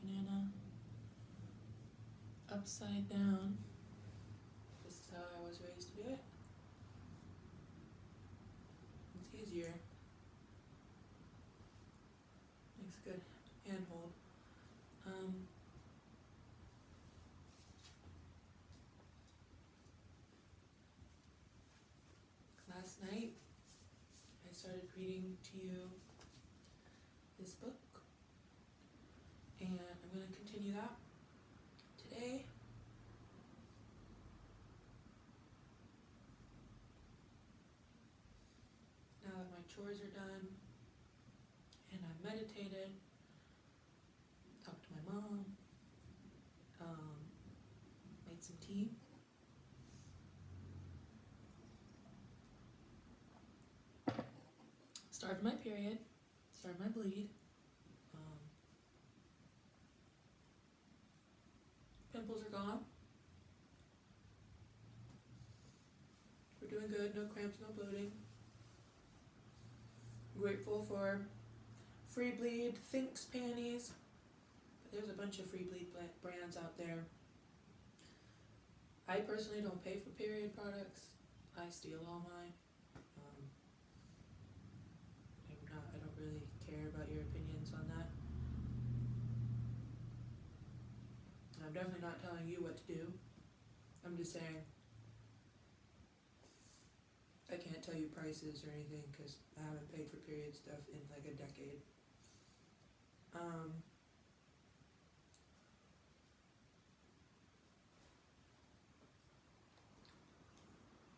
banana upside down. This is how I was raised to do it. It's easier. Makes a good handhold. Last night I started reading to you this book, and I'm going to continue that today. Now that my chores are done and I've meditated, talked to my mom, made some tea. Started my period, started my bleed. Pimples are gone. We're doing good, no cramps, no bloating. Grateful for Free Bleed Thinks panties. There's a bunch of Free Bleed brands out there. I personally don't pay for period products. I steal all mine. I don't really care about your opinions on that. I'm definitely not telling you what to do. I'm just saying I can't tell you prices or anything because I haven't paid for period stuff in like a decade.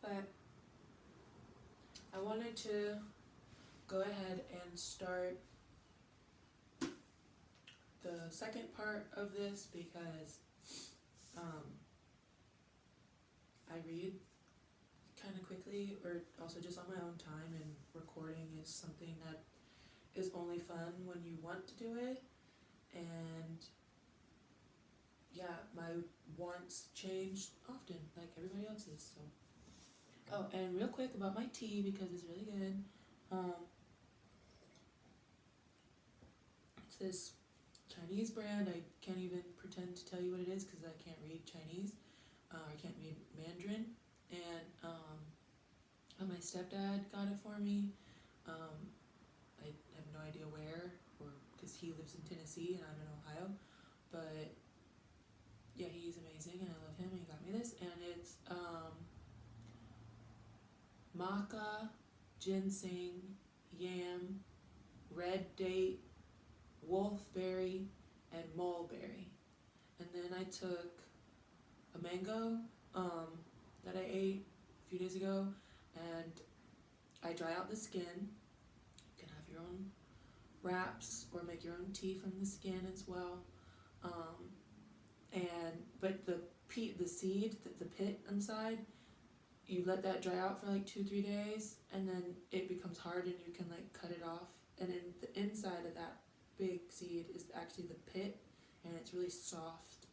But I wanted to go ahead and start the second part of this because I read kind of quickly, or also just on my own time, and recording is something that is only fun when you want to do it. And yeah, my wants change often, like everybody else's. So, oh, and real quick about my tea because it's really good. It's this Chinese brand. I can't even pretend to tell you what it is because I can't read Chinese. I can't read Mandarin. And my stepdad got it for me. I have no idea where, or because he lives in Tennessee and I'm in Ohio. But yeah, he's amazing and I love him. And he got me this, and it's maca, ginseng, yam, red date, wolfberry, and mulberry. And then I took a mango that I ate a few days ago, and I dry out the skin. You can have your own wraps or make your own tea from the skin as well. But the seed, the pit inside, you let that dry out for like 2-3 days, and then it becomes hard and you can like cut it off. And then the inside of that big seed is actually the pit, and it's really soft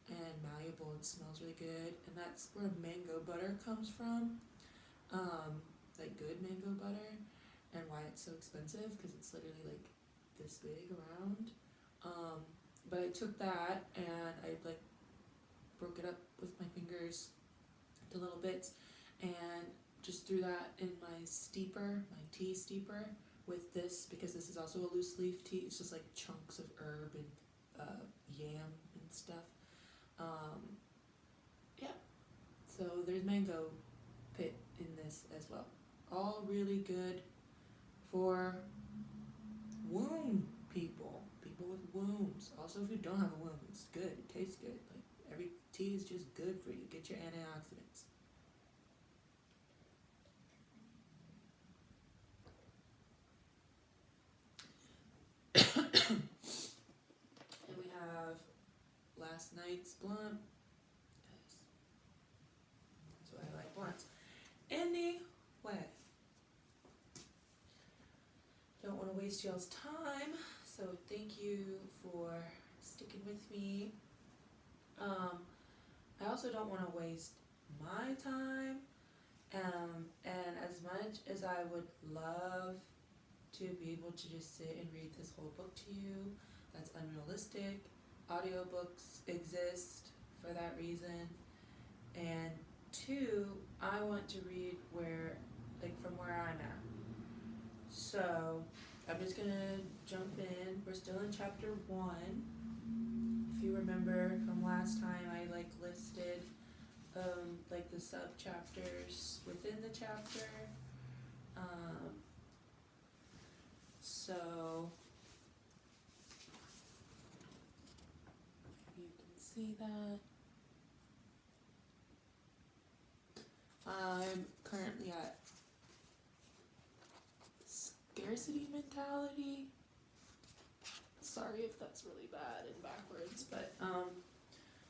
and malleable and smells really good. And that's where mango butter comes from, like good mango butter, and why it's so expensive because it's literally like this big around. But I took that and I like broke it up with my fingers into little bits and just threw that in my tea steeper with this, because this is also a loose leaf tea. It's just like chunks of herb and yam and stuff. Yeah, so there's mango pit in this as well. All really good for womb people with wombs. Also, if you don't have a womb, it's good. It tastes good. Like every tea is just good for you. Get your antioxidants. And we have last night's blunt. That's why I like blunts. Anyway, don't want to waste y'all's time, so thank you for sticking with me. I also don't want to waste my time, and as much as I would love to be able to just sit and read this whole book to you, that's unrealistic. audiobooks exist for that reason. And two, I want to read from where I'm at. So I'm just gonna jump in. We're still in chapter 1. If you remember from last time, I listed the sub chapters within the chapter. So you can see that. I'm currently at scarcity mentality. Sorry if that's really bad and backwards, but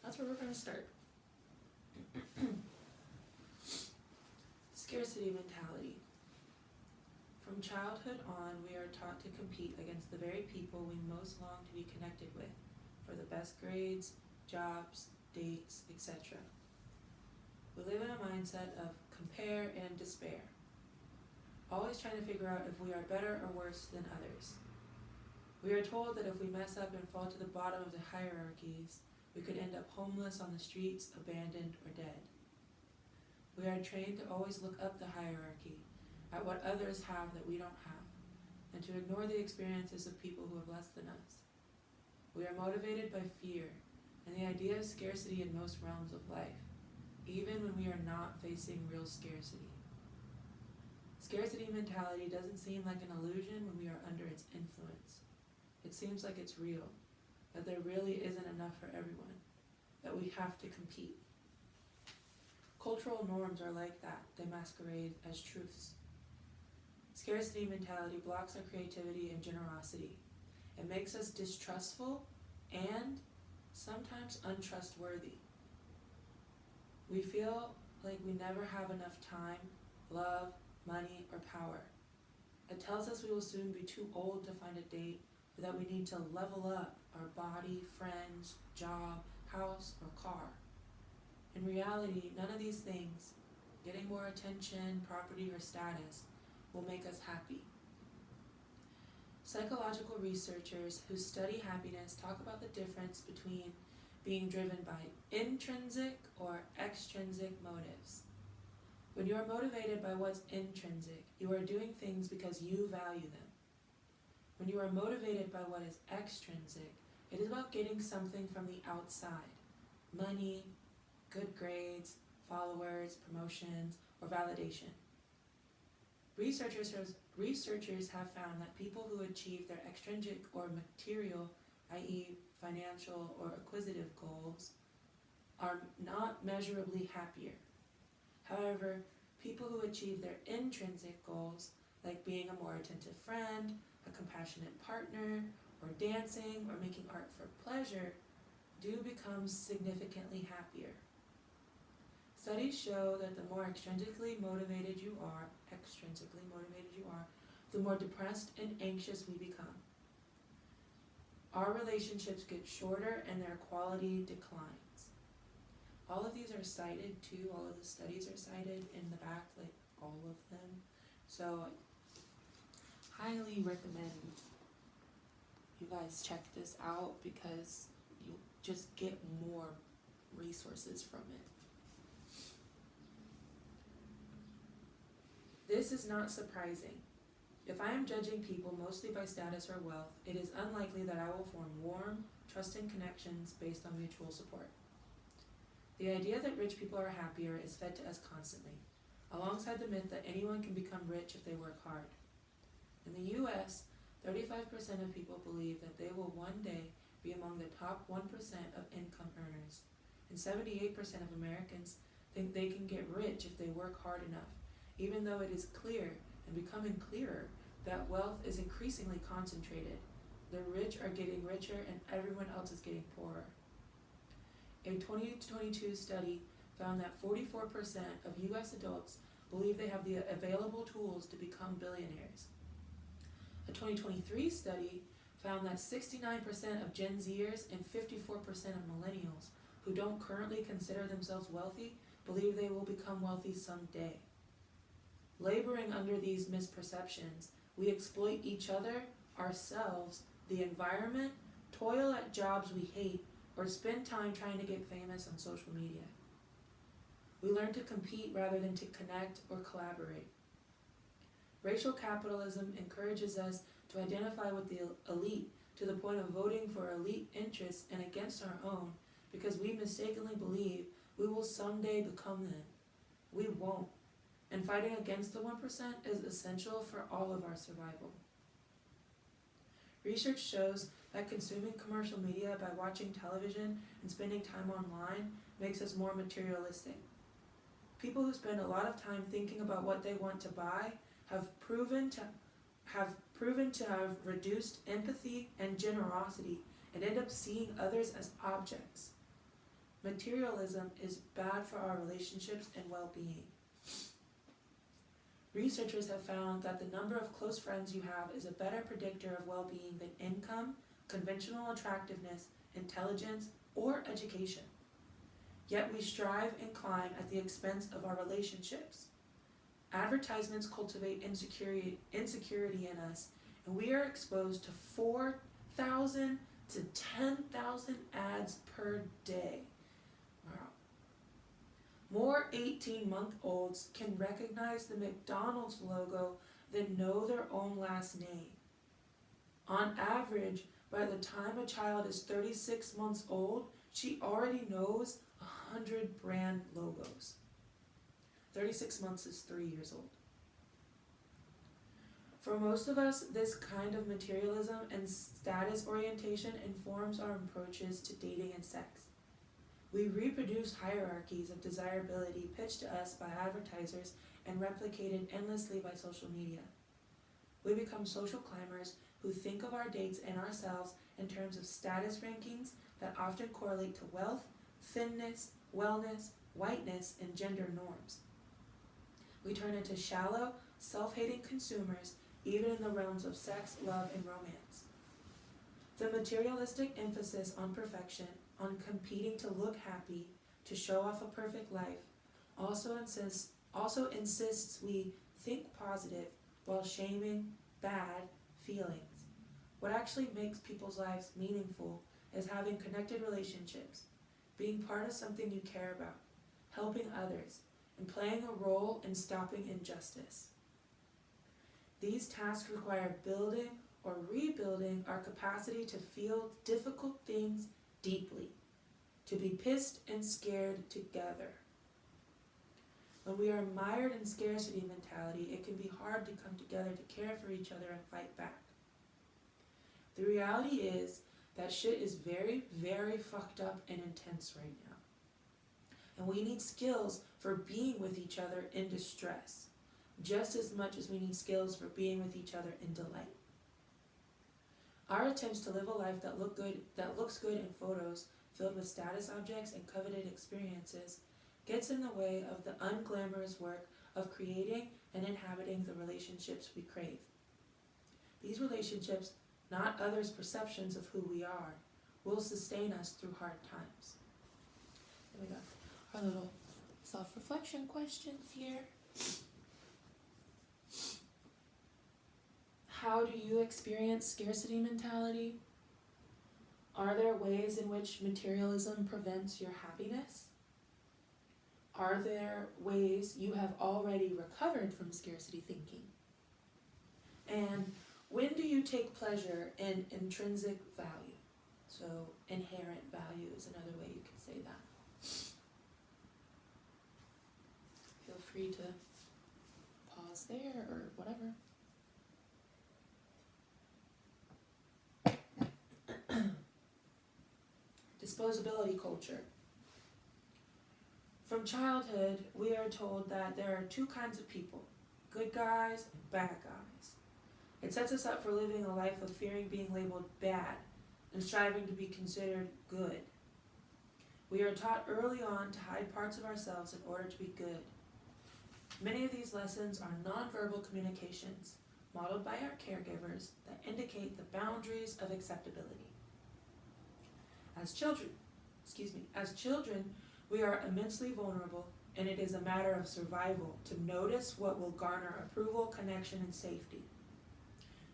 that's where we're going to start. Scarcity mentality. From childhood on, we are taught to compete against the very people we most long to be connected with for the best grades, jobs, dates, etc. We live in a mindset of compare and despair, always trying to figure out if we are better or worse than others. We are told that if we mess up and fall to the bottom of the hierarchies, we could end up homeless on the streets, abandoned, or dead. We are trained to always look up the hierarchy, at what others have that we don't have, and to ignore the experiences of people who have less than us. We are motivated by fear and the idea of scarcity in most realms of life, even when we are not facing real scarcity. Scarcity mentality doesn't seem like an illusion when we are under its influence. It seems like it's real, that there really isn't enough for everyone, that we have to compete. Cultural norms are like that. They masquerade as truths. Scarcity mentality blocks our creativity and generosity. It makes us distrustful and sometimes untrustworthy. We feel like we never have enough time, love, money, or power. It tells us we will soon be too old to find a date, or that we need to level up our body, friends, job, house, or car. In reality, none of these things, getting more attention, property, or status, will make us happy. Psychological researchers who study happiness talk about the difference between being driven by intrinsic or extrinsic motives. When you are motivated by what's intrinsic, you are doing things because you value them. When you are motivated by what is extrinsic, it is about getting something from the outside: money, good grades, followers, promotions, or validation. Researchers have found that people who achieve their extrinsic or material, i.e. financial or acquisitive goals, are not measurably happier. However, people who achieve their intrinsic goals, like being a more attentive friend, a compassionate partner, or dancing or making art for pleasure, do become significantly happier. Studies show that the more extrinsically motivated you are, the more depressed and anxious we become. Our relationships get shorter and their quality declines. All of these are cited too, all of the studies are cited in the back, all of them. So I highly recommend you guys check this out because you'll just get more resources from it. This is not surprising. If I am judging people mostly by status or wealth, it is unlikely that I will form warm, trusting connections based on mutual support. The idea that rich people are happier is fed to us constantly, alongside the myth that anyone can become rich if they work hard. In the US, 35% of people believe that they will one day be among the top 1% of income earners, and 78% of Americans think they can get rich if they work hard enough, even though it is clear and becoming clearer that wealth is increasingly concentrated. The rich are getting richer and everyone else is getting poorer. A 2022 study found that 44% of US adults believe they have the available tools to become billionaires. A 2023 study found that 69% of Gen Zers and 54% of millennials who don't currently consider themselves wealthy believe they will become wealthy someday. Laboring under these misperceptions, we exploit each other, ourselves, the environment, toil at jobs we hate, or spend time trying to get famous on social media. We learn to compete rather than to connect or collaborate. Racial capitalism encourages us to identify with the elite to the point of voting for elite interests and against our own because we mistakenly believe we will someday become them. We won't. And fighting against the 1% is essential for all of our survival. Research shows that consuming commercial media by watching television and spending time online makes us more materialistic. People who spend a lot of time thinking about what they want to buy have proven to have reduced empathy and generosity and end up seeing others as objects. Materialism is bad for our relationships and well-being. Researchers have found that the number of close friends you have is a better predictor of well-being than income, conventional attractiveness, intelligence, or education. Yet we strive and climb at the expense of our relationships. Advertisements cultivate insecurity in us, and we are exposed to 4,000 to 10,000 ads per day. Wow. More 18-month-olds can recognize the McDonald's logo than know their own last name. On average, by the time a child is 36 months old, she already knows 100 brand logos. 36 months is 3 years old. For most of us, this kind of materialism and status orientation informs our approaches to dating and sex. We reproduce hierarchies of desirability pitched to us by advertisers and replicated endlessly by social media. We become social climbers who think of our dates and ourselves in terms of status rankings that often correlate to wealth, thinness, wellness, whiteness, and gender norms. We turn into shallow, self-hating consumers, even in the realms of sex, love, and romance. The materialistic emphasis on perfection, on competing to look happy, to show off a perfect life, also insists we think positive while shaming bad feelings. What actually makes people's lives meaningful is having connected relationships, being part of something you care about, helping others, and playing a role in stopping injustice. These tasks require building or rebuilding our capacity to feel difficult things deeply, to be pissed and scared together. When we are mired in scarcity mentality, it can be hard to come together to care for each other and fight back. The reality is that shit is very, very fucked up and intense right now. And we need skills for being with each other in distress, just as much as we need skills for being with each other in delight. Our attempts to live a life that looks good in photos filled with status objects and coveted experiences gets in the way of the unglamorous work of creating and inhabiting the relationships we crave. These relationships, not others' perceptions of who we are, will sustain us through hard times. There we go. Our little self-reflection questions here. How do you experience scarcity mentality? Are there ways in which materialism prevents your happiness? Are there ways you have already recovered from scarcity thinking? And when do you take pleasure in intrinsic value? So inherent value is another way you could say that. Feel free to pause there or whatever. Disposability culture. From childhood, we are told that there are two kinds of people, good guys and bad guys. It sets us up for living a life of fearing being labeled bad and striving to be considered good. We are taught early on to hide parts of ourselves in order to be good. Many of these lessons are nonverbal communications modeled by our caregivers that indicate the boundaries of acceptability. As children, we are immensely vulnerable, and it is a matter of survival to notice what will garner approval, connection, and safety.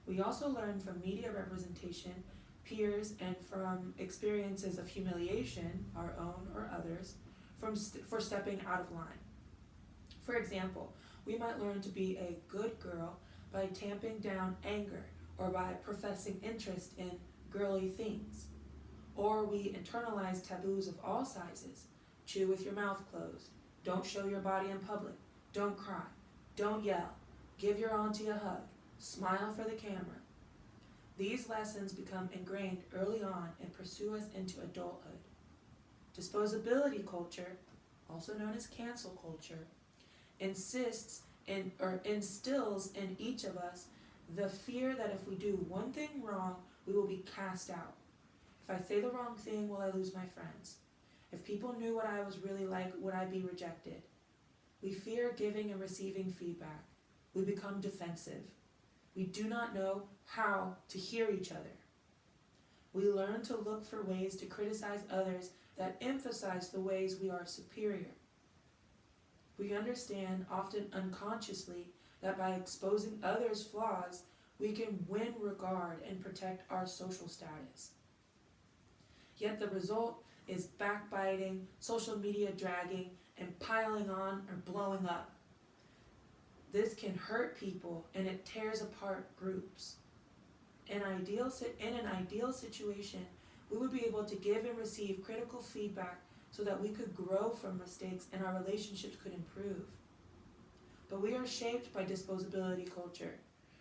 We also learn from media representation peers, and from experiences of humiliation, our own or others, for stepping out of line. For example, we might learn to be a good girl by tamping down anger or by professing interest in girly things. Or we internalize taboos of all sizes. Chew with your mouth closed. Don't show your body in public. Don't cry. Don't yell. Give your auntie a hug. Smile for the camera. These lessons become ingrained early on and pursue us into adulthood. Disposability culture, also known as cancel culture, instills in each of us the fear that if we do one thing wrong, we will be cast out. If I say the wrong thing, will I lose my friends? If people knew what I was really like, would I be rejected? We fear giving and receiving feedback. We become defensive. We do not know how to hear each other. We learn to look for ways to criticize others that emphasize the ways we are superior. We understand, often unconsciously, that by exposing others' flaws, we can win regard and protect our social status. Yet the result is backbiting, social media dragging, and piling on or blowing up. This can hurt people and it tears apart groups. In an ideal situation, we would be able to give and receive critical feedback so that we could grow from mistakes and our relationships could improve. But we are shaped by disposability culture,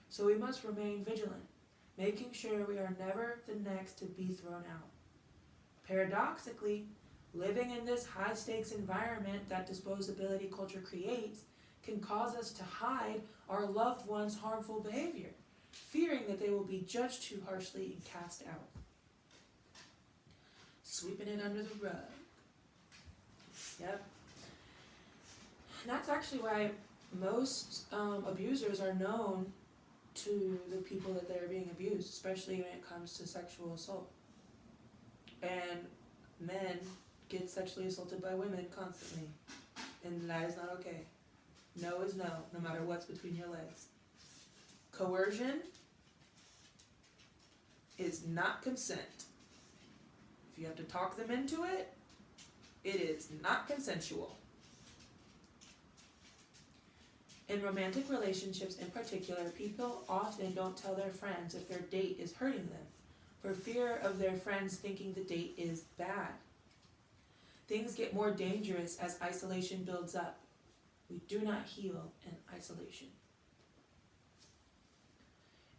so we must remain vigilant, making sure we are never the next to be thrown out. Paradoxically, living in this high-stakes environment that disposability culture creates can cause us to hide our loved ones' harmful behavior, fearing that they will be judged too harshly and cast out. Sweeping it under the rug. Yep. And that's actually why most abusers are known to the people that they're being abused, especially when it comes to sexual assault. And men get sexually assaulted by women constantly, and that is not okay. No is no, no matter what's between your legs. Coercion is not consent. If you have to talk them into it, it is not consensual. In romantic relationships in particular, people often don't tell their friends if their date is hurting them, for fear of their friends thinking the date is bad. Things get more dangerous as isolation builds up. We do not heal in isolation.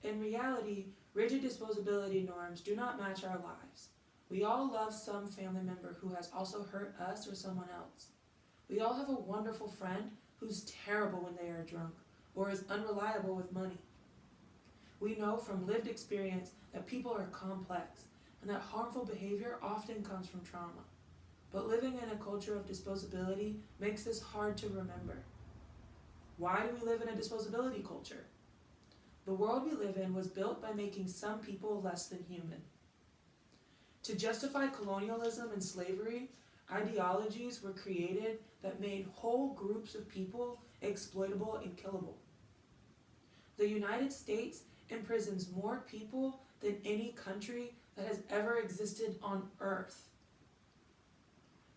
In reality, rigid disposability norms do not match our lives. We all love some family member who has also hurt us or someone else. We all have a wonderful friend who's terrible when they are drunk or is unreliable with money. We know from lived experience that people are complex and that harmful behavior often comes from trauma. But living in a culture of disposability makes this hard to remember. Why do we live in a disposability culture? The world we live in was built by making some people less than human. To justify colonialism and slavery, ideologies were created that made whole groups of people exploitable and killable. The United States imprisons more people than any country that has ever existed on Earth.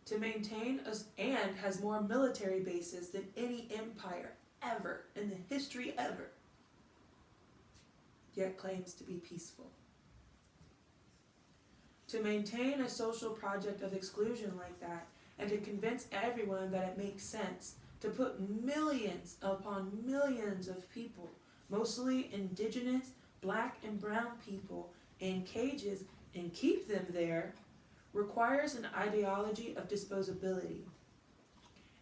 To maintain and has more military bases than any empire ever in the history ever, yet claims to be peaceful. To maintain a social project of exclusion like that, and to convince everyone that it makes sense to put millions upon millions of people, mostly indigenous, black and brown people, in cages and keep them there, requires an ideology of disposability.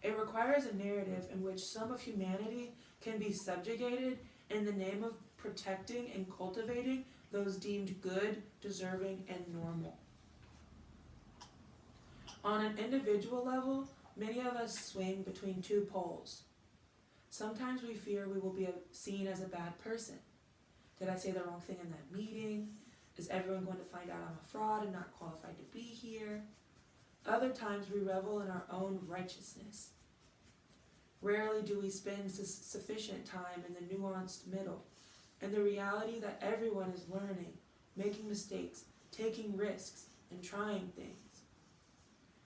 It requires a narrative in which some of humanity can be subjugated in the name of protecting and cultivating those deemed good, deserving, and normal. On an individual level, many of us swing between two poles. Sometimes we fear we will be seen as a bad person. Did I say the wrong thing in that meeting? Is everyone going to find out I'm a fraud and not qualified to be here? Other times we revel in our own righteousness. Rarely do we spend sufficient time in the nuanced middle, and the reality that everyone is learning, making mistakes, taking risks, and trying things.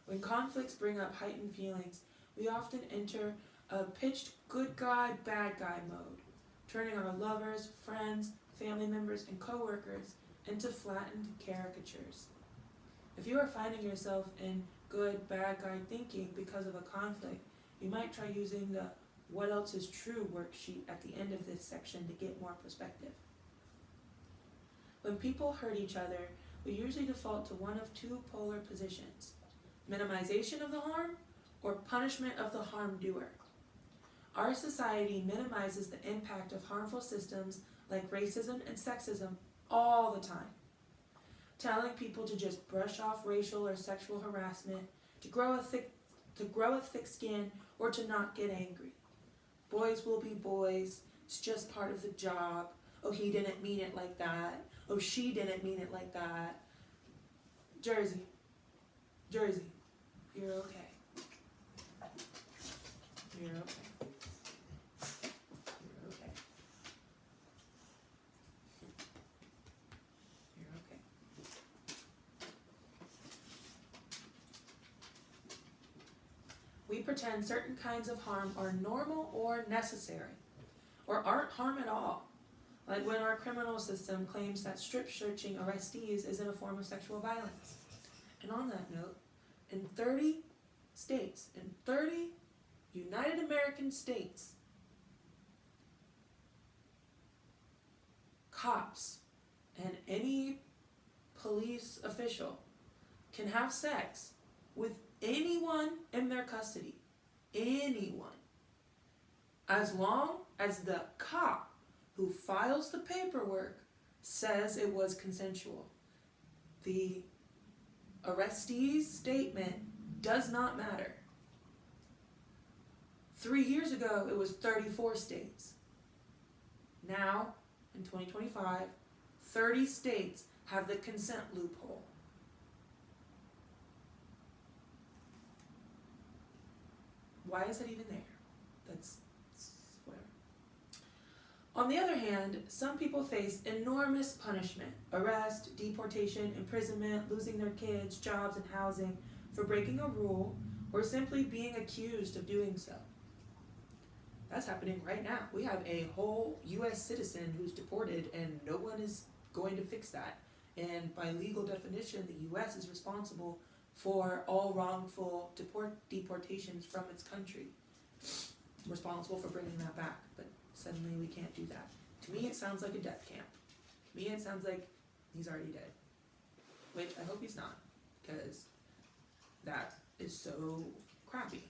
When conflicts bring up heightened feelings, we often enter a pitched good guy, bad guy mode, turning our lovers, friends, family members, and coworkers into flattened caricatures. If you are finding yourself in good, bad guy thinking because of a conflict, you might try using the what else is true worksheet at the end of this section to get more perspective. When people hurt each other, we usually default to one of two polar positions: minimization of the harm or punishment of the harm doer. Our society minimizes the impact of harmful systems like racism and sexism all the time, telling people to just brush off racial or sexual harassment, to grow a thick skin, or to not get angry. Boys will be boys. It's just part of the job. Oh, he didn't mean it like that. Oh, she didn't mean it like that. Jersey, you're okay. You're okay. You're okay. You're okay. We pretend certain kinds of harm are normal or necessary, or aren't harm at all. Like when our criminal system claims that strip searching arrestees isn't a form of sexual violence. And on that note, in 30 states, in 30 United American states, cops and any police official can have sex with anyone in their custody. Anyone. As long as the cop who files the paperwork says it was consensual. The arrestee's statement does not matter. 3 years ago, it was 34 states. Now, in 2025, 30 states have the consent loophole. Why is it even there? That's whatever. On the other hand, some people face enormous punishment: arrest, deportation, imprisonment, losing their kids, jobs, and housing for breaking a rule, or simply being accused of doing so. That's happening right now. We have a whole U.S. citizen who's deported, and no one is going to fix that. And by legal definition, the U.S. is responsible for all wrongful deportations from its country. Responsible for bringing that back, but suddenly we can't do that. To me, it sounds like a death camp. To me, it sounds like he's already dead. Which I hope he's not, because that is so crappy.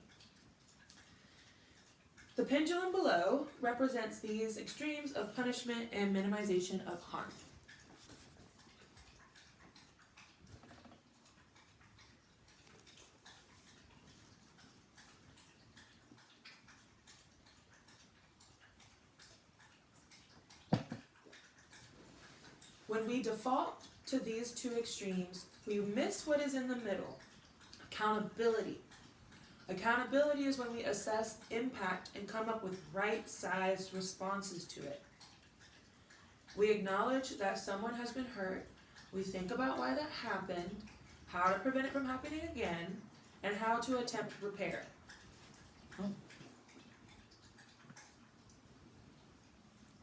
The pendulum below represents these extremes of punishment and minimization of harm. When we default to these two extremes, we miss what is in the middle: accountability. Accountability is when we assess impact and come up with right-sized responses to it. We acknowledge that someone has been hurt, we think about why that happened, how to prevent it from happening again, and how to attempt repair. Oh.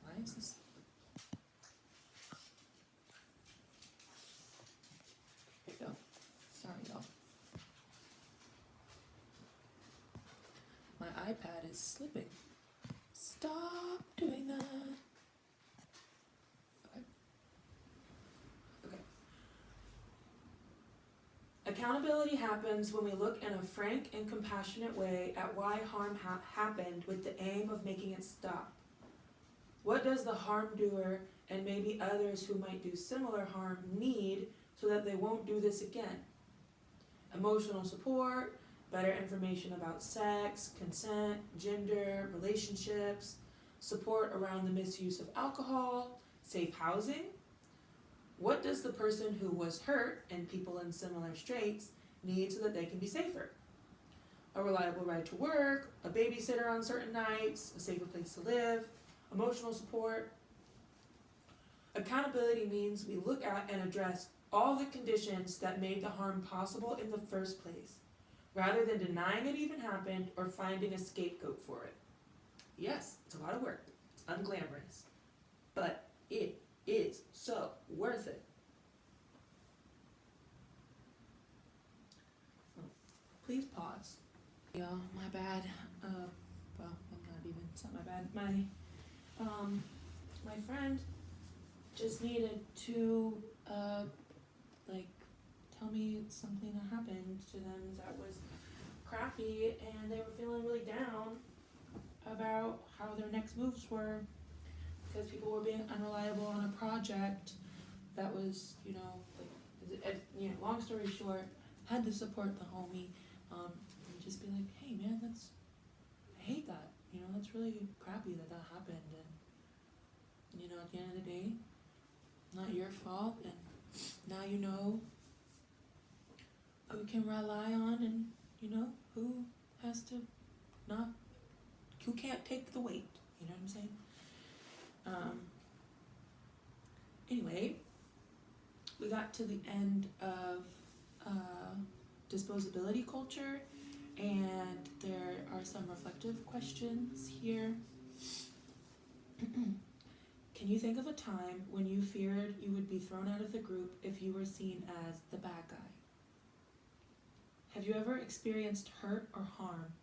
Why is this? Here you go. Sorry, y'all. My iPad is slipping. Stop doing that. Okay. Accountability happens when we look in a frank and compassionate way at why harm happened with the aim of making it stop. What does the harm doer and maybe others who might do similar harm need so that they won't do this again? Emotional support, better information about sex, consent, gender, relationships, support around the misuse of alcohol, safe housing. What does the person who was hurt and people in similar straits need so that they can be safer? A reliable ride to work, a babysitter on certain nights, a safer place to live, emotional support. Accountability means we look at and address all the conditions that made the harm possible in the first place, rather than denying it even happened or finding a scapegoat for it. Yes, it's a lot of work, it's unglamorous, but it is so worth it. Please pause. Yeah, my bad. Well, not even, it's not my bad. My friend just needed to, tell me something that happened to them that was crappy, and they were feeling really down about how their next moves were, because people were being unreliable on a project that was, long story short, had to support the homie, and just be like, hey man, I hate that, that's really crappy that happened, and, at the end of the day, not your fault, and now you know who can rely on, and, who has to who can't take the weight, you know what I'm saying? Anyway, we got to the end of disposability culture, and there are some reflective questions here. Can you think of a time when you feared you would be thrown out of the group if you were seen as the bad guy? Have you ever experienced hurt or harm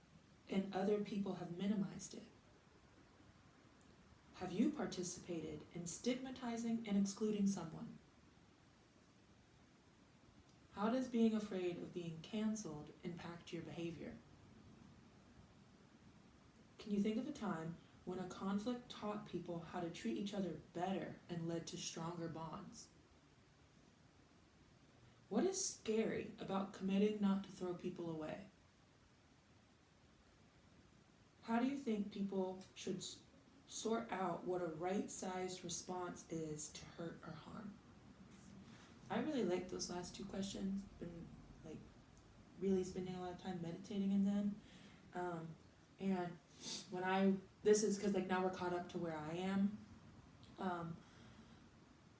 and other people have minimized it? Have you participated in stigmatizing and excluding someone? How does being afraid of being canceled impact your behavior? Can you think of a time when a conflict taught people how to treat each other better and led to stronger bonds? What is scary about committing not to throw people away? How do you think people should sort out what a right-sized response is to hurt or harm? I really like those last two questions. Been really spending a lot of time meditating in them. And this is because now we're caught up to where I am.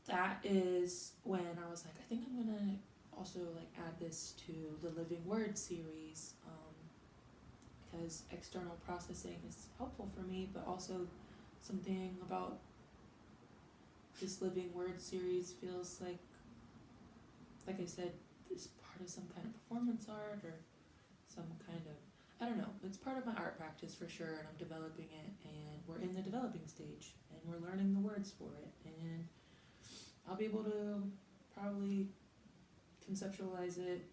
That is when I was like, I think I'm gonna also add this to the Living Word series, because external processing is helpful for me, but also something about this Living Word series feels like I said, is part of some kind of performance art or some kind of, I don't know, it's part of my art practice for sure, and I'm developing it, and we're in the developing stage, and we're learning the words for it, and I'll be able to probably conceptualize it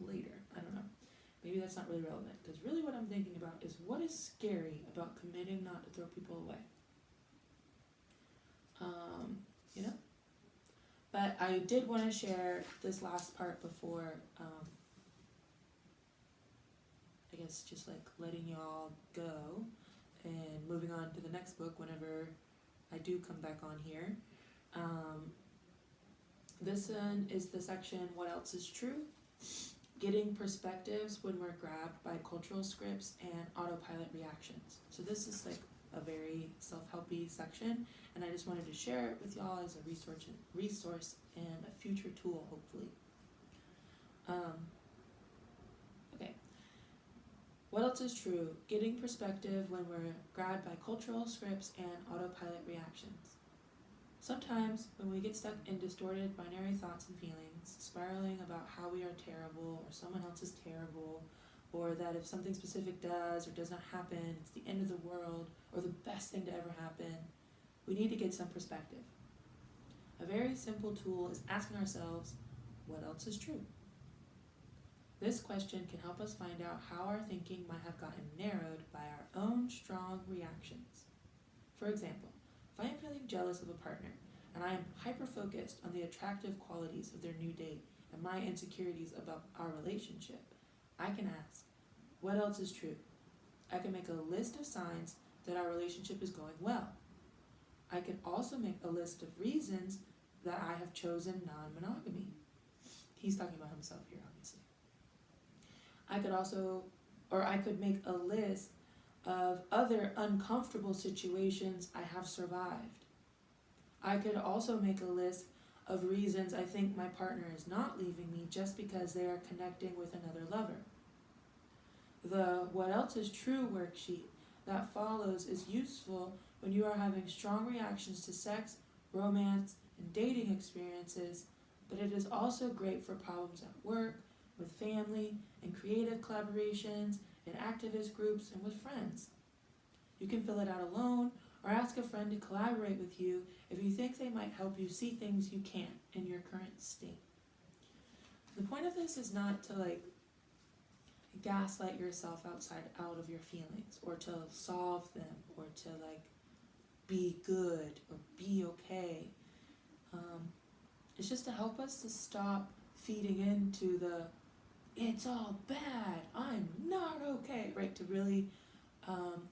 later. I don't know. Maybe that's not really relevant, because really what I'm thinking about is what is scary about committing not to throw people away. But I did want to share this last part before, I guess just letting y'all go and moving on to the next book whenever I do come back on here. This one is the section, What Else is True? Getting perspectives when we're grabbed by cultural scripts and autopilot reactions. So this is a very self-helpy section, and I just wanted to share it with y'all as a resource and a future tool, hopefully. Okay. What else is true? Getting perspective when we're grabbed by cultural scripts and autopilot reactions. Sometimes, when we get stuck in distorted binary thoughts and feelings, spiraling about how we are terrible or someone else is terrible, or that if something specific does or does not happen, it's the end of the world or the best thing to ever happen, we need to get some perspective. A very simple tool is asking ourselves, what else is true? This question can help us find out how our thinking might have gotten narrowed by our own strong reactions. For example, if I am feeling jealous of a partner, and I am hyper-focused on the attractive qualities of their new date and my insecurities about our relationship, I can ask, what else is true? I can make a list of signs that our relationship is going well. I can also make a list of reasons that I have chosen non-monogamy. He's talking about himself here, obviously. I could make a list of other uncomfortable situations I have survived. I could also make a list of reasons I think my partner is not leaving me just because they are connecting with another lover. The what else is true worksheet that follows is useful when you are having strong reactions to sex, romance, and dating experiences, but it is also great for problems at work, with family, and creative collaborations, in activist groups, and with friends. You can fill it out alone or ask a friend to collaborate with you if you think they might help you see things you can't in your current state. The point of this is not to gaslight yourself out of your feelings, or to solve them, or to be good or be okay. It's just to help us to stop feeding into the it's all bad, I'm not okay, right? To really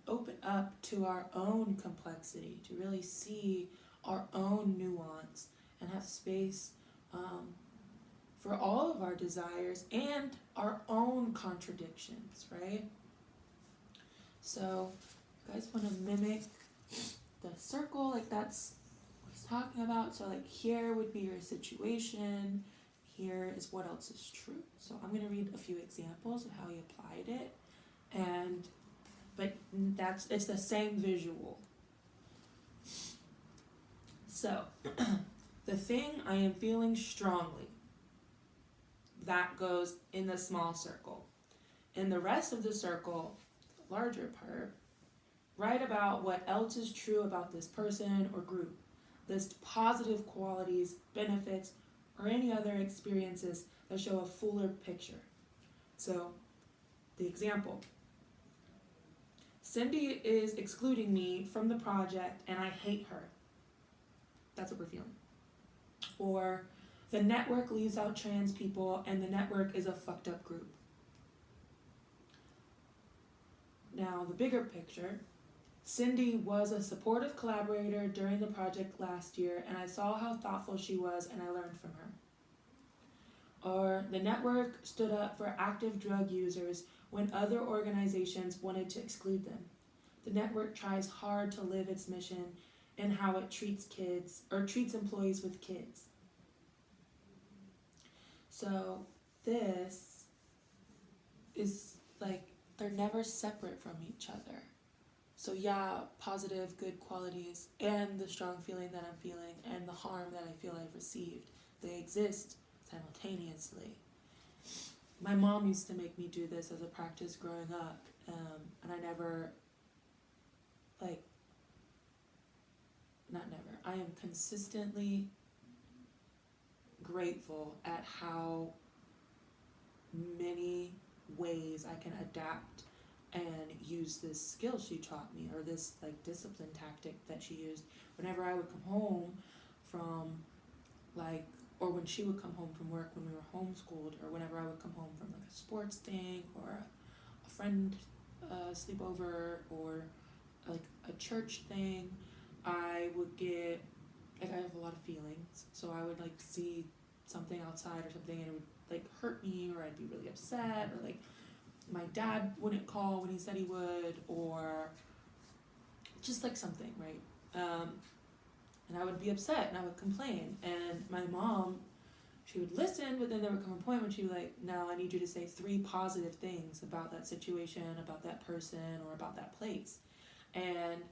open up to our own complexity, to really see our own nuance and have space for all of our desires and our own contradictions, right? So, you guys want to mimic the circle, that's what he's talking about. So, here would be your situation. Here is what else is true. So, I'm going to read a few examples of how he applied it, but it's the same visual. So, the thing I am feeling strongly, that goes in the small circle. In the rest of the circle, the larger part, write about what else is true about this person or group. List positive qualities, benefits, or any other experiences that show a fuller picture. So, the example. Cindy is excluding me from the project and I hate her. That's what we're feeling. Or, the network leaves out trans people and the network is a fucked up group. Now, the bigger picture. Cindy was a supportive collaborator during the project last year, and I saw how thoughtful she was and I learned from her. Or, the network stood up for active drug users when other organizations wanted to exclude them. The network tries hard to live its mission in how it treats employees with kids. So, this is they're never separate from each other. So yeah, positive, good qualities, and the strong feeling that I'm feeling, and the harm that I feel I've received, they exist simultaneously. My mom used to make me do this as a practice growing up, and I never, I am consistently grateful at how many ways I can adapt and use this skill she taught me, or this discipline tactic that she used whenever I would come home from or when she would come home from work when we were homeschooled, or whenever I would come home from a sports thing or a friend sleepover or a church thing. I would get I have a lot of feelings, so I would see something outside or something and it would hurt me, or I'd be really upset, or my dad wouldn't call when he said he would, or just something, right? And I would be upset and I would complain, and my mom, she would listen, but then there would come a point when she would no, I need you to say 3 positive things about that situation, about that person, or about that place. And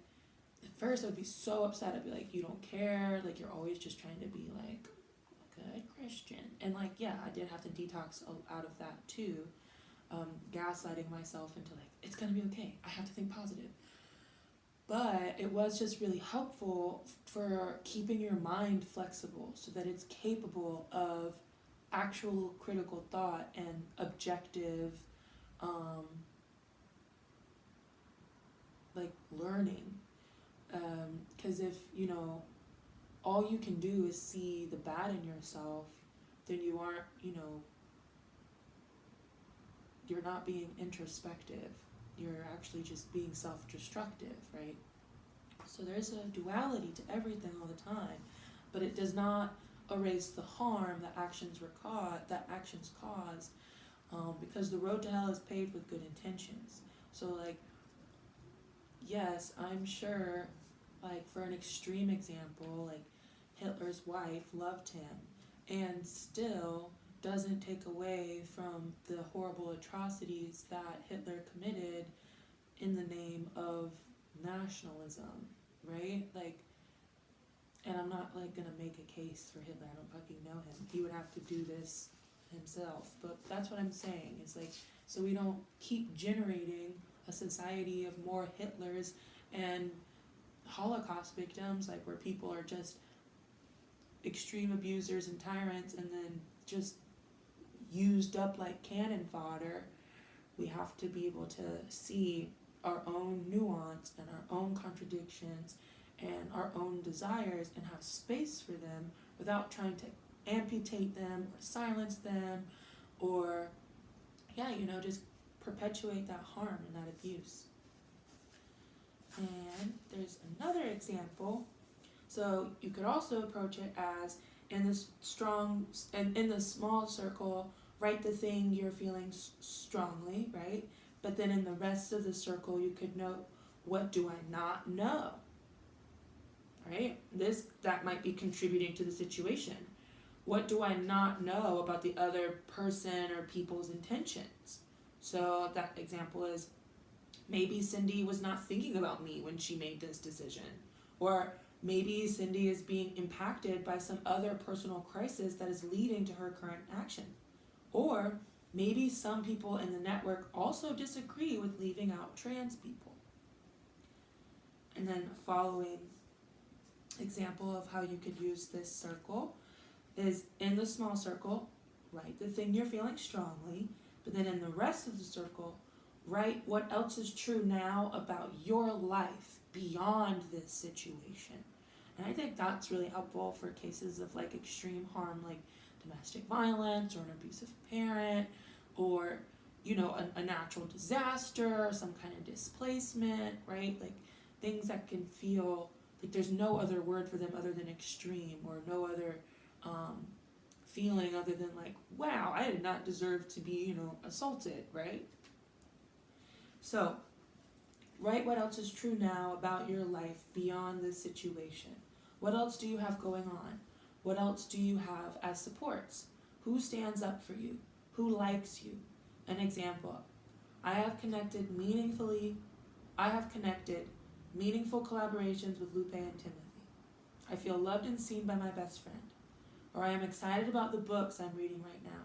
at first I would be so upset. I'd be you don't care, you're always just trying to be a good Christian. And yeah, I did have to detox out of that too. Gaslighting myself into it's gonna be okay, I have to think positive. But it was just really helpful for keeping your mind flexible so that it's capable of actual critical thought and objective learning. Because if all you can do is see the bad in yourself, then you aren't you're not being introspective. You're actually just being self-destructive, right? So there's a duality to everything all the time, but it does not erase the harm that actions caused, because the road to hell is paved with good intentions. So yes, I'm sure, for an extreme example, Hitler's wife loved him, and still doesn't take away from the horrible atrocities that Hitler committed in the name of nationalism, right? Like, and I'm not like gonna make a case for Hitler. I don't fucking know him. He would have to do this himself. But that's what I'm saying. It's like, so we don't keep generating a society of more Hitlers and Holocaust victims, like where people are just extreme abusers and tyrants and then just used up like cannon fodder. We have to be able to see our own nuance and our own contradictions and our own desires and have space for them without trying to amputate them or silence them or, just perpetuate that harm and that abuse. And there's another example. So you could also approach it as in this in the small circle, write the thing you're feeling strongly, right? But then in the rest of the circle, you could note, what do I not know? Right? That might be contributing to the situation. What do I not know about the other person or people's intentions? So that example is, maybe Cindy was not thinking about me when she made this decision. Or maybe Cindy is being impacted by some other personal crisis that is leading to her current action. Or maybe some people in the network also disagree with leaving out trans people. And then following example of how you could use this circle is in the small circle, write the thing you're feeling strongly, but then in the rest of the circle, write what else is true now about your life beyond this situation. And I think that's really helpful for cases of like extreme harm, like domestic violence or an abusive parent, or a natural disaster or some kind of displacement, right? Like things that can feel like there's no other word for them other than extreme, or no other feeling other than like, wow, I did not deserve to be, assaulted, right? So, write what else is true now about your life beyond this situation. What else do you have going on? What else do you have as supports? Who stands up for you? Who likes you? An example, I have connected meaningful collaborations with Lupe and Timothy. I feel loved and seen by my best friend. Or I am excited about the books I'm reading right now.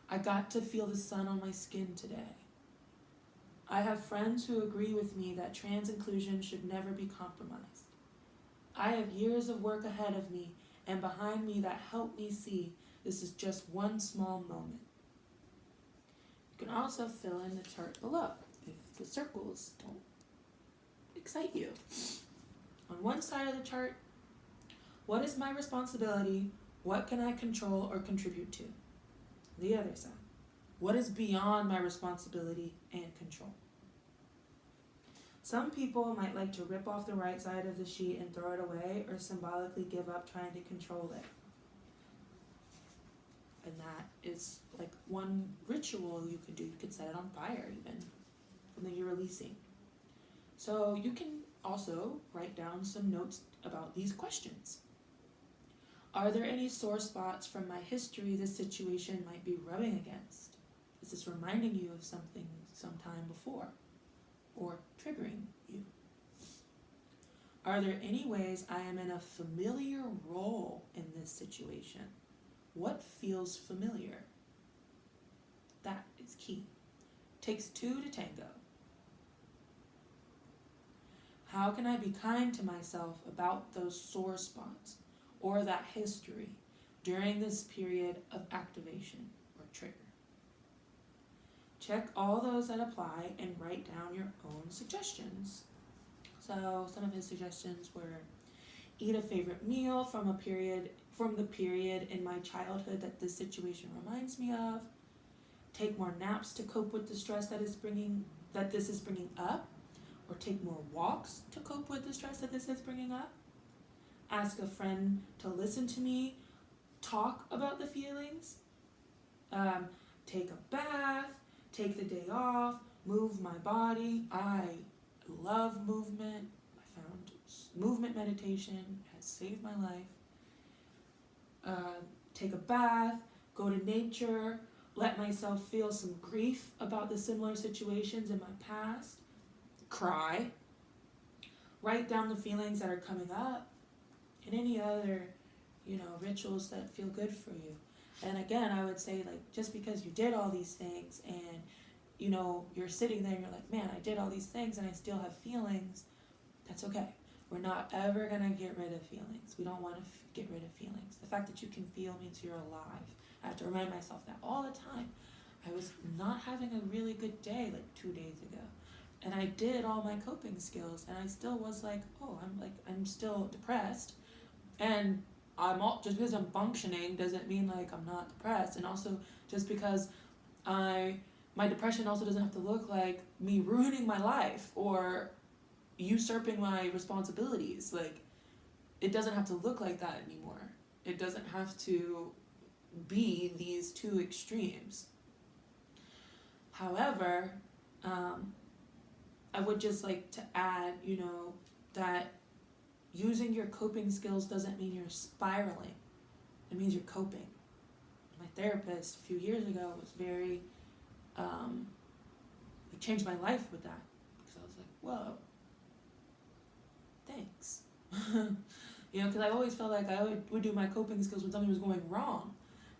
I got to feel the sun on my skin today. I have friends who agree with me that trans inclusion should never be compromised. I have years of work ahead of me and behind me that help me see this is just one small moment. You can also fill in the chart below if the circles don't excite you. On one side of the chart, what is my responsibility? What can I control or contribute to? The other side, what is beyond my responsibility and control? Some people might like to rip off the right side of the sheet and throw it away, or symbolically give up trying to control it. And that is like one ritual you could do. You could set it on fire even, something you're releasing. So you can also write down some notes about these questions. Are there any sore spots from my history this situation might be rubbing against? Is this reminding you of something sometime before or triggering you? Are there any ways I am in a familiar role in this situation? What feels familiar? That is key. Takes two to tango. How can I be kind to myself about those sore spots or that history during this period of activation or trigger? Check all those that apply and write down your own suggestions. So some of his suggestions were, eat a favorite meal from the period in my childhood that this situation reminds me of. Take more naps to cope with the stress that this is bringing up, or take more walks to cope with the stress that this is bringing up. Ask a friend to listen to me talk about the feelings. Take a bath, take the day off, move my body. I love movement. I found movement meditation has saved my life. take a bath, go to nature, let myself feel some grief about the similar situations in my past, cry, write down the feelings that are coming up, and any other, rituals that feel good for you. And again, I would say, like, just because you did all these things and, you're sitting there and you're like, man, I did all these things and I still have feelings, that's okay. We're not ever going to get rid of feelings. We don't want to get rid of feelings. The fact that you can feel means you're alive. I have to remind myself that all the time. I was not having a really good day like 2 days ago. And I did all my coping skills and I still was like, I'm still depressed. And just because I'm functioning doesn't mean like I'm not depressed. And also just because my depression also doesn't have to look like me ruining my life or usurping my responsibilities. Like, it doesn't have to look like that anymore. It doesn't have to be these two extremes. However, I would just like to add, that using your coping skills doesn't mean you're spiraling. It means you're coping. My therapist a few years ago was very, it changed my life with that. Because I was like, whoa, thanks. Because I always felt like I would do my coping skills when something was going wrong.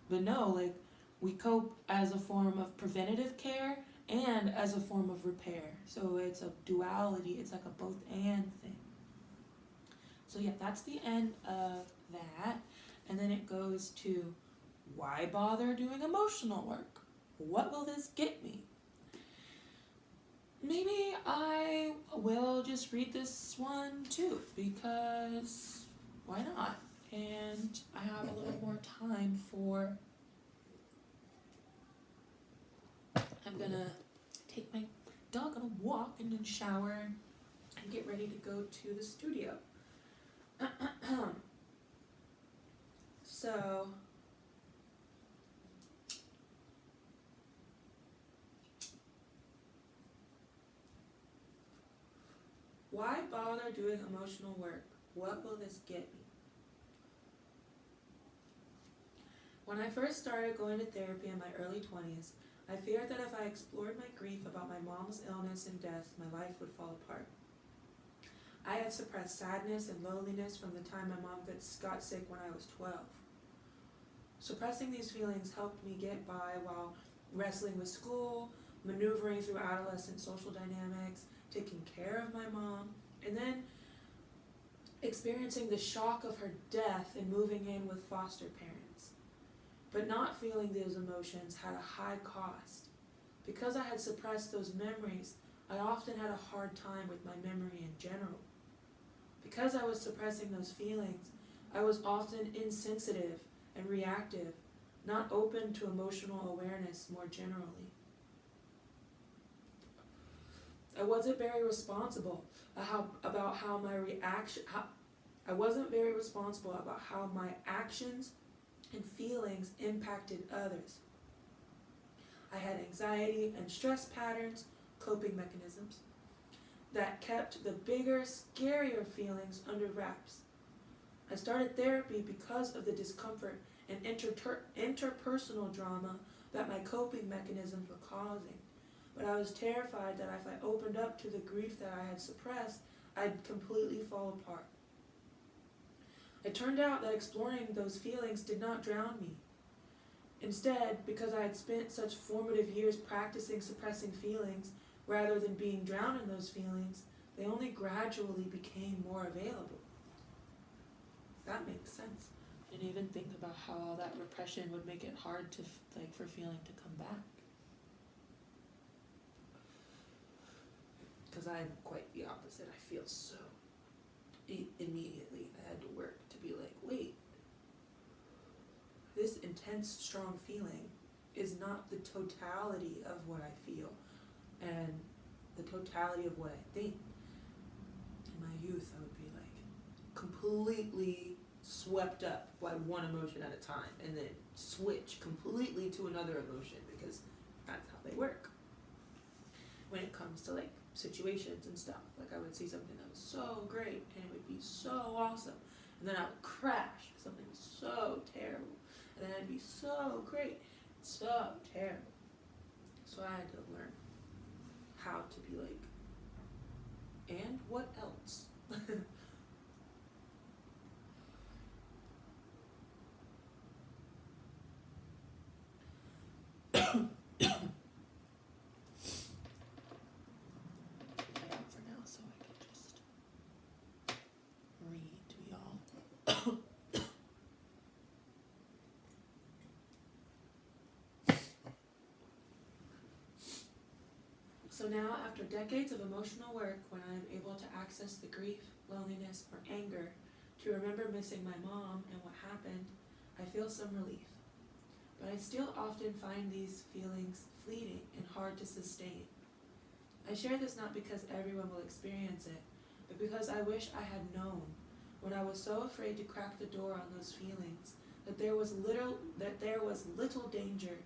But no, like, we cope as a form of preventative care and as a form of repair. So it's a duality. It's like a both and thing. So yeah, that's the end of that. And then it goes to, why bother doing emotional work? What will this get me? Maybe I will just read this one too, because why not? And I have a little more time for, I'm gonna take my dog on a walk and then shower and get ready to go to the studio. So, why bother doing emotional work? What will this get me? When I first started going to therapy in my early 20s, I feared that if I explored my grief about my mom's illness and death, my life would fall apart. I had suppressed sadness and loneliness from the time my mom got sick when I was 12. Suppressing these feelings helped me get by while wrestling with school, maneuvering through adolescent social dynamics, taking care of my mom, and then experiencing the shock of her death and moving in with foster parents. But not feeling those emotions had a high cost. Because I had suppressed those memories, I often had a hard time with my memory in general. Because I was suppressing those feelings, I was often insensitive and reactive, not open to emotional awareness more generally. I wasn't very responsible about how my actions and feelings impacted others. I had anxiety and stress patterns, coping mechanisms, that kept the bigger, scarier feelings under wraps. I started therapy because of the discomfort and interpersonal drama that my coping mechanisms were causing. But I was terrified that if I opened up to the grief that I had suppressed, I'd completely fall apart. It turned out that exploring those feelings did not drown me. Instead, because I had spent such formative years practicing suppressing feelings, rather than being drowned in those feelings, they only gradually became more available. That makes sense. I didn't even think about how all that repression would make it hard for feeling to come back. Because I'm quite the opposite. I feel so immediately. I had to work to be like, wait, this intense, strong feeling is not the totality of what I feel and the totality of what I think. In my youth, I would be like completely swept up by one emotion at a time and then switch completely to another emotion because that's how they work. When it comes to situations and stuff, I would see something that was so great and it would be so awesome, and then I would crash, something so terrible, and then it'd be so great, so terrible. So I had to learn how to be like, and what else? For now, so I can just read to y'all. So now, after decades of emotional work, when I am able to access the grief, loneliness, or anger, to remember missing my mom and what happened, I feel some relief. But I still often find these feelings fleeting and hard to sustain. I share this not because everyone will experience it, but because I wish I had known, when I was so afraid to crack the door on those feelings, that there was little danger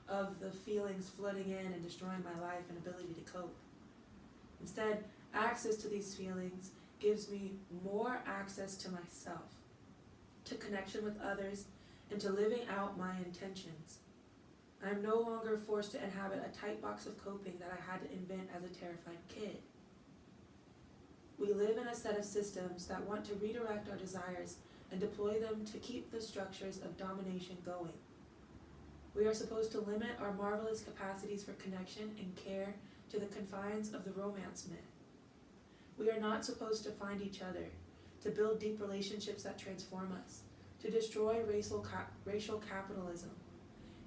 of the feelings flooding in and destroying my life and ability to cope. Instead, access to these feelings gives me more access to myself, to connection with others, and to living out my intentions. I am no longer forced to inhabit a tight box of coping that I had to invent as a terrified kid. We live in a set of systems that want to redirect our desires and deploy them to keep the structures of domination going. We are supposed to limit our marvelous capacities for connection and care to the confines of the romance myth. We are not supposed to find each other, to build deep relationships that transform us, to destroy racial capitalism,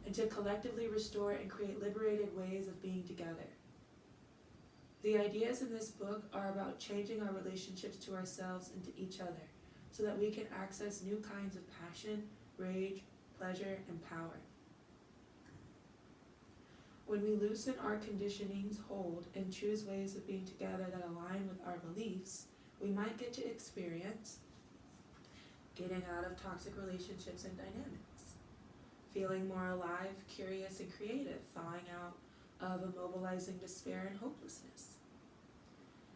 and to collectively restore and create liberated ways of being together. The ideas in this book are about changing our relationships to ourselves and to each other, so that we can access new kinds of passion, rage, pleasure, and power. When we loosen our conditioning's hold and choose ways of being together that align with our beliefs, we might get to experience getting out of toxic relationships and dynamics, feeling more alive, curious, and creative, thawing out of immobilizing despair and hopelessness,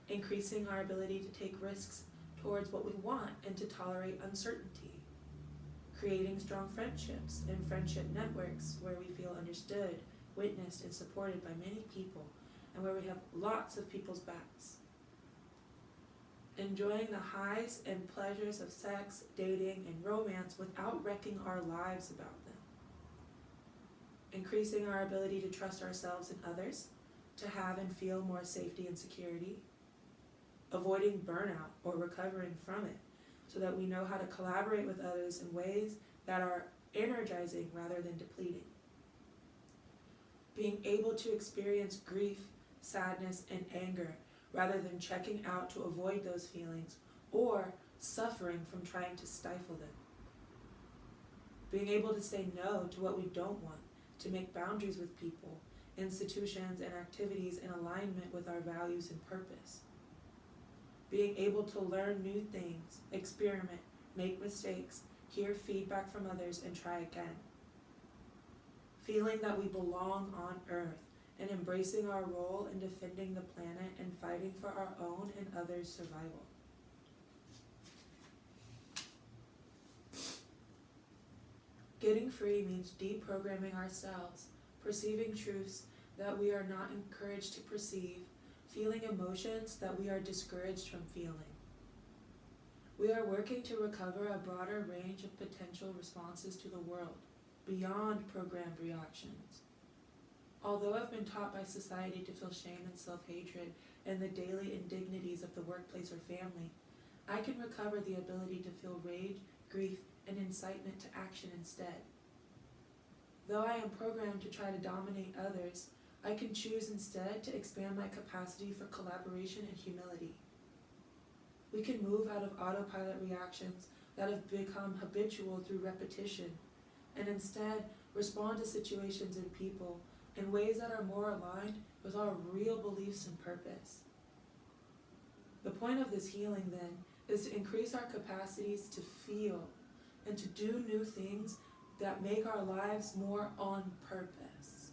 increasing our ability to take risks towards what we want and to tolerate uncertainty, creating strong friendships and friendship networks where we feel understood, witnessed, and supported by many people, and where we have lots of people's backs. Enjoying the highs and pleasures of sex, dating, and romance without wrecking our lives about them. Increasing our ability to trust ourselves and others, to have and feel more safety and security. Avoiding burnout or recovering from it, so that we know how to collaborate with others in ways that are energizing rather than depleting. Being able to experience grief, sadness, and anger rather than checking out to avoid those feelings or suffering from trying to stifle them. Being able to say no to what we don't want, to make boundaries with people, institutions, and activities in alignment with our values and purpose. Being able to learn new things, experiment, make mistakes, hear feedback from others, and try again. Feeling that we belong on Earth and embracing our role in defending the planet and fighting for our own and others' survival. Getting free means deprogramming ourselves, perceiving truths that we are not encouraged to perceive, feeling emotions that we are discouraged from feeling. We are working to recover a broader range of potential responses to the world, beyond programmed reactions. Although I've been taught by society to feel shame and self-hatred and the daily indignities of the workplace or family, I can recover the ability to feel rage, grief, and incitement to action instead. Though I am programmed to try to dominate others, I can choose instead to expand my capacity for collaboration and humility. We can move out of autopilot reactions that have become habitual through repetition, and instead respond to situations and people in ways that are more aligned with our real beliefs and purpose. The point of this healing, then, is to increase our capacities to feel and to do new things that make our lives more on purpose.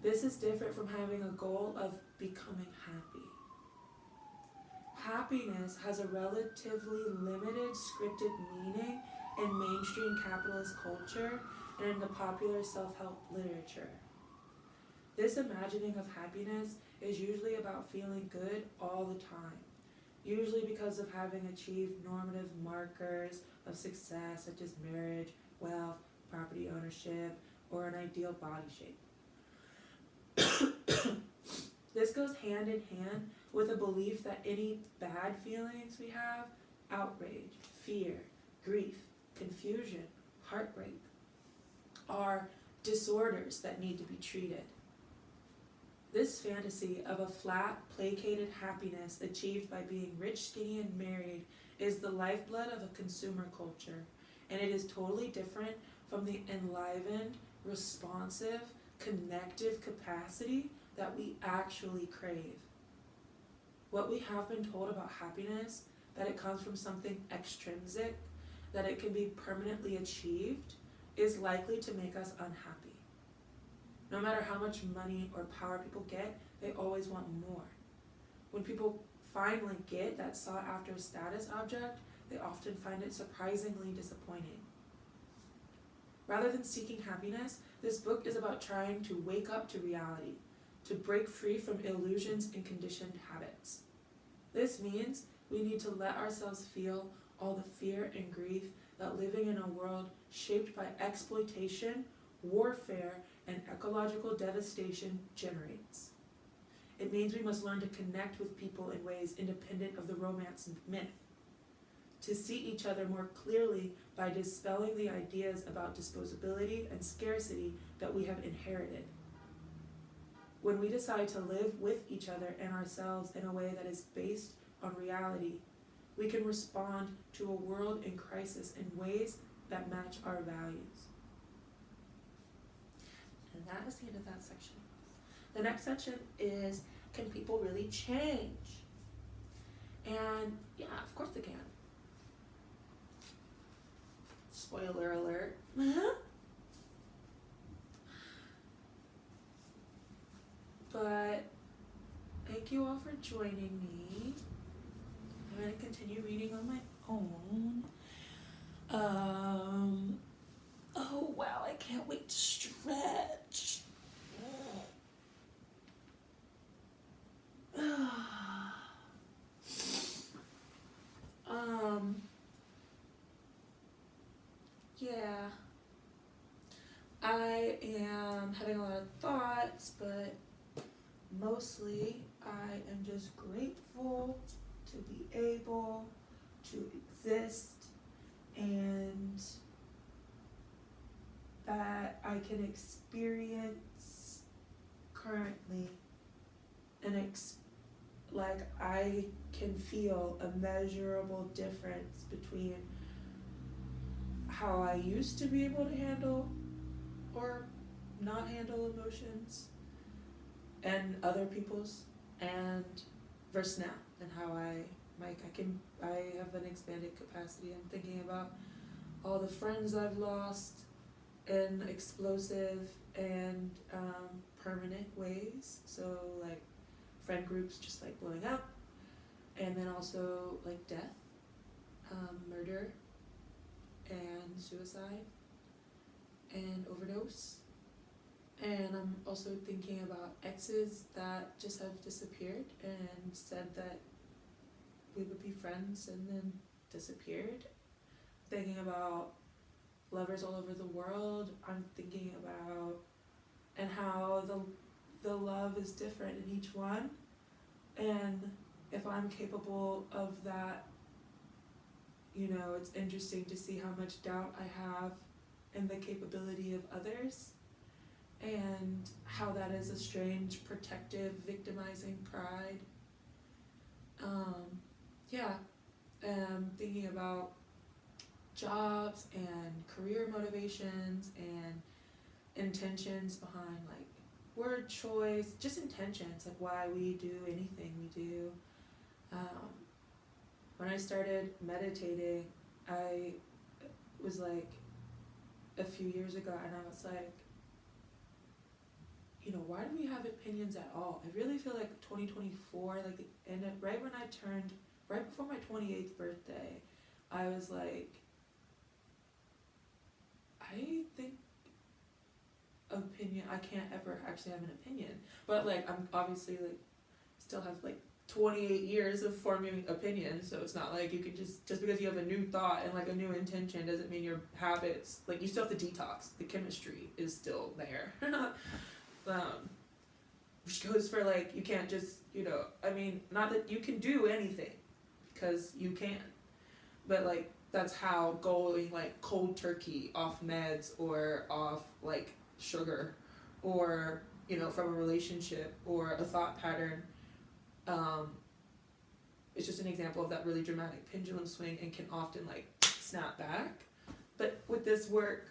This is different from having a goal of becoming happy. happiness has a relatively limited scripted meaning in mainstream capitalist culture and in the popular self-help literature. This imagining of happiness is usually about feeling good all the time, usually because of having achieved normative markers of success such as marriage, wealth, property ownership, or an ideal body shape. This goes hand in hand with a belief that any bad feelings we have, outrage, fear, grief, confusion, heartbreak, are disorders that need to be treated. This fantasy of a flat, placated happiness achieved by being rich, skinny, and married is the lifeblood of a consumer culture, and it is totally different from the enlivened, responsive, connective capacity that we actually crave. What we have been told about happiness, that it comes from something extrinsic, that it can be permanently achieved, is likely to make us unhappy. No matter how much money or power people get, they always want more. When people finally get that sought after status object, they often find it surprisingly disappointing. Rather than seeking happiness, this book is about trying to wake up to reality, to break free from illusions and conditioned habits. This means we need to let ourselves feel all the fear and grief that living in a world shaped by exploitation, warfare, and ecological devastation generates. It means we must learn to connect with people in ways independent of the romance and myth, to see each other more clearly by dispelling the ideas about disposability and scarcity that we have inherited. When we decide to live with each other and ourselves in a way that is based on reality, we can respond to a world in crisis in ways that match our values. And that is the end of that section. The next section is, can people really change? And yeah, of course they can. Spoiler alert. But thank you all for joining me. I'm going to continue reading on my own. Oh wow, I can't wait to stretch. Yeah. I am having a lot of thoughts, but mostly I am just grateful to be able to exist and that I can experience currently like I can feel a measurable difference between how I used to be able to handle or not handle emotions and other people's, and versus now, and how I have an expanded capacity. I'm thinking about all the friends I've lost in explosive and permanent ways. So like friend groups just like blowing up, and then also like death, murder, and suicide, and overdose. And I'm also thinking about exes that just have disappeared and said that we would be friends and then disappeared. Thinking about lovers all over the world. I'm thinking about and how the love is different in each one, and if I'm capable of that. You know, it's interesting to see how much doubt I have in the capability of others, and how that is a strange, protective, victimizing pride. Thinking about jobs and career motivations and intentions behind like word choice, just intentions, like why we do anything we do. When I started meditating, I was like a few years ago, and I was like, you know, why do we have opinions at all? I really feel like 2024, like the end of, right when I turned right before my 28th birthday, I was like, I think I can't ever actually have an opinion, but like I'm obviously like still have like 28 years of forming opinions, so it's not like you can just because you have a new thought and like a new intention doesn't mean your habits, like you still have to detox. The chemistry is still there. Which goes for like, you can't just, I mean, not that you can do anything, because you can, but like that's how going like cold turkey off meds or off like sugar or from a relationship or a thought pattern, it's just an example of that really dramatic pendulum swing and can often like snap back. But with this work,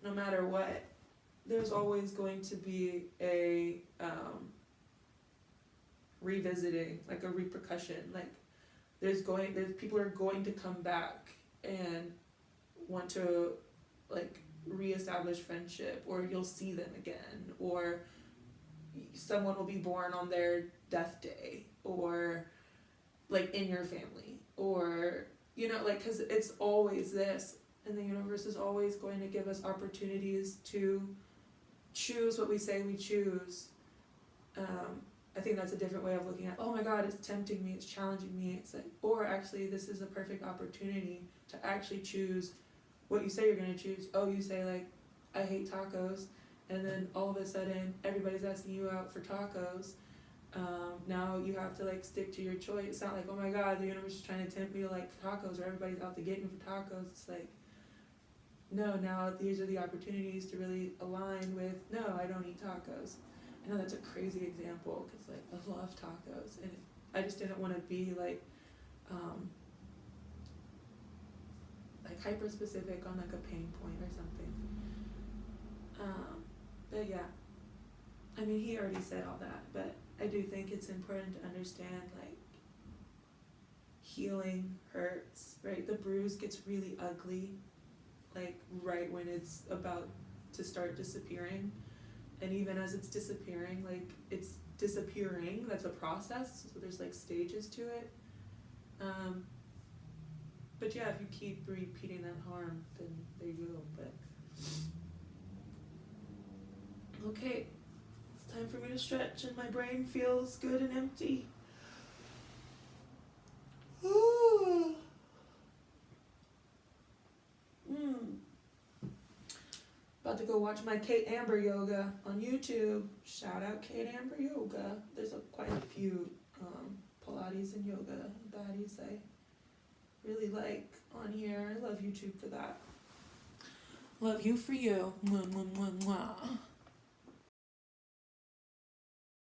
no matter what, there's always going to be a revisiting, like a repercussion. Like there's people are going to come back and want to like reestablish friendship, or you'll see them again, or someone will be born on their death day, or like in your family, or like, because it's always this, and the universe is always going to give us opportunities to choose what we say we choose. I think that's a different way of looking at, oh my god, it's tempting me, it's challenging me. It's like, or actually this is a perfect opportunity to actually choose what you say you're going to choose. Oh, you say like, I hate tacos, and then all of a sudden everybody's asking you out for tacos. Now you have to like stick to your choice. It's not like, oh my god, the universe is trying to tempt me to like tacos, or everybody's out to get me for tacos. It's like, no, now these are the opportunities to really align with, no, I don't eat tacos. I know that's a crazy example, because like I love tacos, and I just didn't want to be like hyper specific on like a pain point or something. But yeah, I mean, he already said all that, but I do think it's important to understand like healing hurts, right? The bruise gets really ugly like right when it's about to start disappearing, and even as it's disappearing, like it's disappearing, that's a process, so there's like stages to it. But yeah, if you keep repeating that harm, then there you go. But okay, it's time for me to stretch, and my brain feels good and empty. About to go watch my Kate Amber yoga on YouTube. Shout out Kate Amber Yoga. There's quite a few Pilates and yoga baddies I really like on here. I love YouTube for that. Love you for you. Mwah, mwah, mwah, mwah.